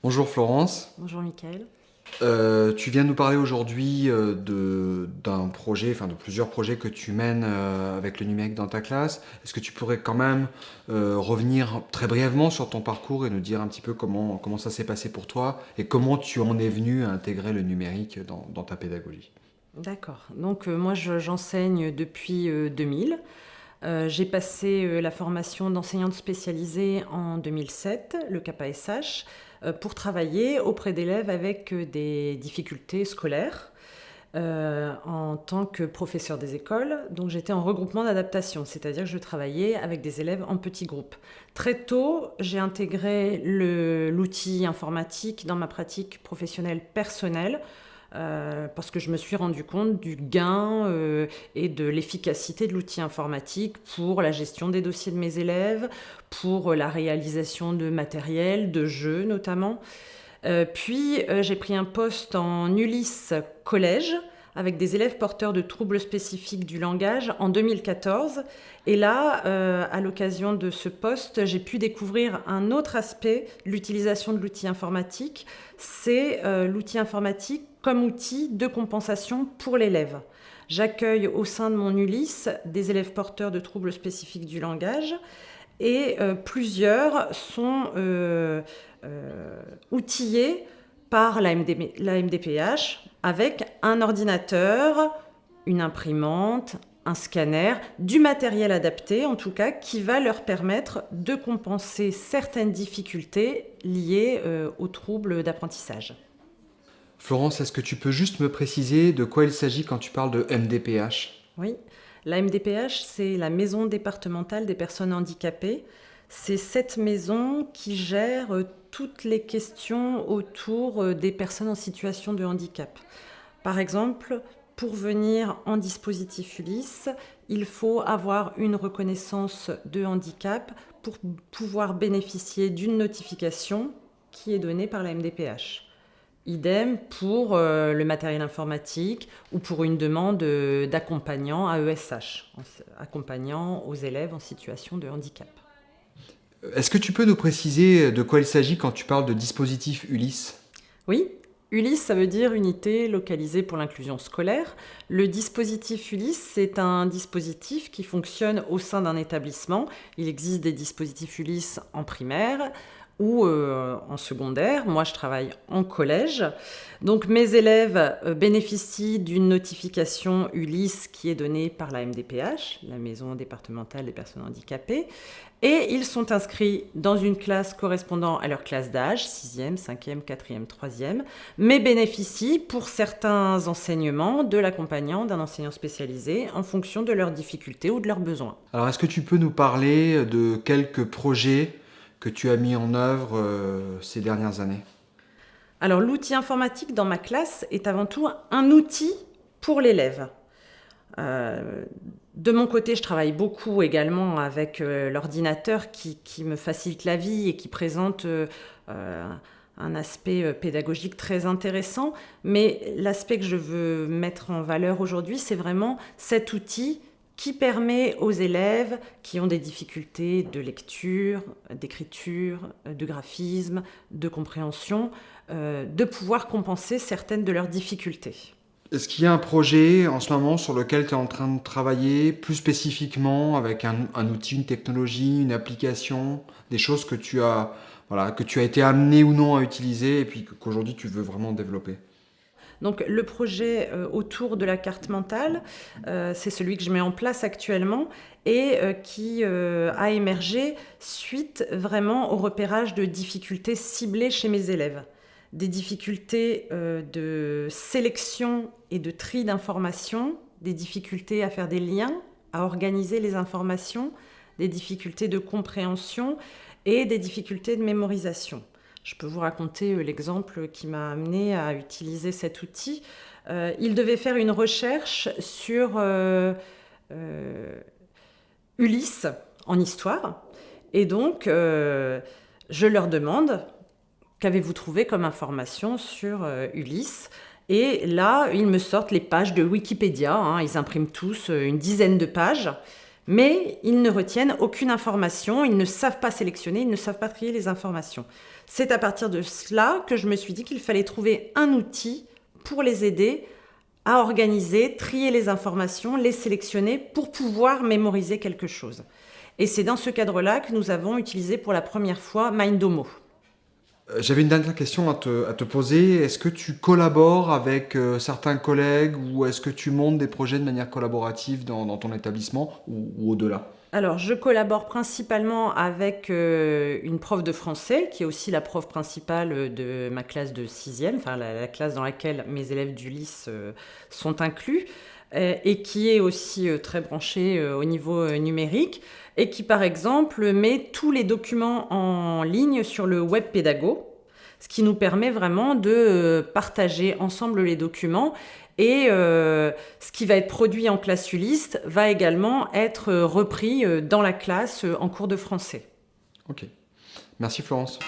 Bonjour Florence. Bonjour Mickaël. Tu viens nous parler aujourd'hui d'un projet, enfin de plusieurs projets que tu mènes avec le numérique dans ta classe. Est-ce que tu pourrais quand même revenir très brièvement sur ton parcours et nous dire un petit peu comment ça s'est passé pour toi et comment tu en es venu à intégrer le numérique dans ta pédagogie? D'accord. Donc moi j'enseigne depuis 2000. J'ai passé la formation d'enseignante spécialisée en 2007, le KPSH, pour travailler auprès d'élèves avec des difficultés scolaires en tant que professeur des écoles. Donc j'étais en regroupement d'adaptation, c'est-à-dire que je travaillais avec des élèves en petits groupes. Très tôt, j'ai intégré l'outil informatique dans ma pratique professionnelle personnelle parce que je me suis rendu compte du gain et de l'efficacité de l'outil informatique pour la gestion des dossiers de mes élèves, pour la réalisation de matériel, de jeux notamment. Puis j'ai pris un poste en Ulysse Collège avec des élèves porteurs de troubles spécifiques du langage en 2014. Et là, à l'occasion de ce poste, j'ai pu découvrir un autre aspect de l'utilisation de l'outil informatique. C'est l'outil informatique comme outil de compensation pour l'élève. J'accueille au sein de mon Ulysse des élèves porteurs de troubles spécifiques du langage et plusieurs sont outillés par la MDPH avec un ordinateur, une imprimante, un scanner, du matériel adapté en tout cas, qui va leur permettre de compenser certaines difficultés liées aux troubles d'apprentissage. Florence, est-ce que tu peux juste me préciser de quoi il s'agit quand tu parles de MDPH? Oui, la MDPH, c'est la Maison départementale des personnes handicapées. C'est cette maison qui gère toutes les questions autour des personnes en situation de handicap. Par exemple, pour venir en dispositif Ulysse, il faut avoir une reconnaissance de handicap pour pouvoir bénéficier d'une notification qui est donnée par la MDPH. Idem pour le matériel informatique ou pour une demande d'accompagnant AESH, accompagnant aux élèves en situation de handicap. Est-ce que tu peux nous préciser de quoi il s'agit quand tu parles de dispositif Ulysse? Oui, Ulysse, ça veut dire unité localisée pour l'inclusion scolaire. Le dispositif Ulysse, c'est un dispositif qui fonctionne au sein d'un établissement. Il existe des dispositifs Ulysse en primaire ou en secondaire. Moi, je travaille en collège. Donc, mes élèves bénéficient d'une notification Ulysse qui est donnée par la MDPH, la Maison départementale des personnes handicapées. Et ils sont inscrits dans une classe correspondant à leur classe d'âge, 6e, 5e, 4e, 3e, mais bénéficient pour certains enseignements de l'accompagnant d'un enseignant spécialisé en fonction de leurs difficultés ou de leurs besoins. Alors, est-ce que tu peux nous parler de quelques projets que tu as mis en œuvre ces dernières années? Alors l'outil informatique dans ma classe est avant tout un outil pour l'élève. De mon côté, je travaille beaucoup également avec l'ordinateur qui me facilite la vie et qui présente un aspect pédagogique très intéressant. Mais l'aspect que je veux mettre en valeur aujourd'hui, c'est vraiment cet outil qui permet aux élèves qui ont des difficultés de lecture, d'écriture, de graphisme, de compréhension, de pouvoir compenser certaines de leurs difficultés. Est-ce qu'il y a un projet en ce moment sur lequel tu es en train de travailler plus spécifiquement avec un outil, une technologie, une application, des choses que voilà, que tu as été amené ou non à utiliser et puis qu'aujourd'hui tu veux vraiment développer? Donc le projet autour de la carte mentale, c'est celui que je mets en place actuellement et qui a émergé suite vraiment au repérage de difficultés ciblées chez mes élèves. Des difficultés de sélection et de tri d'informations, des difficultés à faire des liens, à organiser les informations, des difficultés de compréhension et des difficultés de mémorisation. Je peux vous raconter l'exemple qui m'a amené à utiliser cet outil. Il devait faire une recherche sur Ulysse en histoire. Et donc, je leur demande, qu'avez-vous trouvé comme information sur Ulysse? Et là, ils me sortent les pages de Wikipédia. Ils impriment tous une dizaine de pages. Mais ils ne retiennent aucune information, ils ne savent pas sélectionner, ils ne savent pas trier les informations. C'est à partir de cela que je me suis dit qu'il fallait trouver un outil pour les aider à organiser, trier les informations, les sélectionner pour pouvoir mémoriser quelque chose. Et c'est dans ce cadre-là que nous avons utilisé pour la première fois Mindomo. J'avais une dernière question à te poser. Est-ce que tu collabores avec certains collègues ou est-ce que tu montes des projets de manière collaborative dans ton établissement ou au-delà? Alors, je collabore principalement avec une prof de français, qui est aussi la prof principale de ma classe de 6e, enfin la classe dans laquelle mes élèves du LIS sont inclus, et qui est aussi très branchée au niveau numérique, et qui, par exemple, met tous les documents en ligne sur le web pédago, ce qui nous permet vraiment de partager ensemble les documents. Et ce qui va être produit en classe Ulysse va également être repris dans la classe en cours de français. Ok. Merci Florence.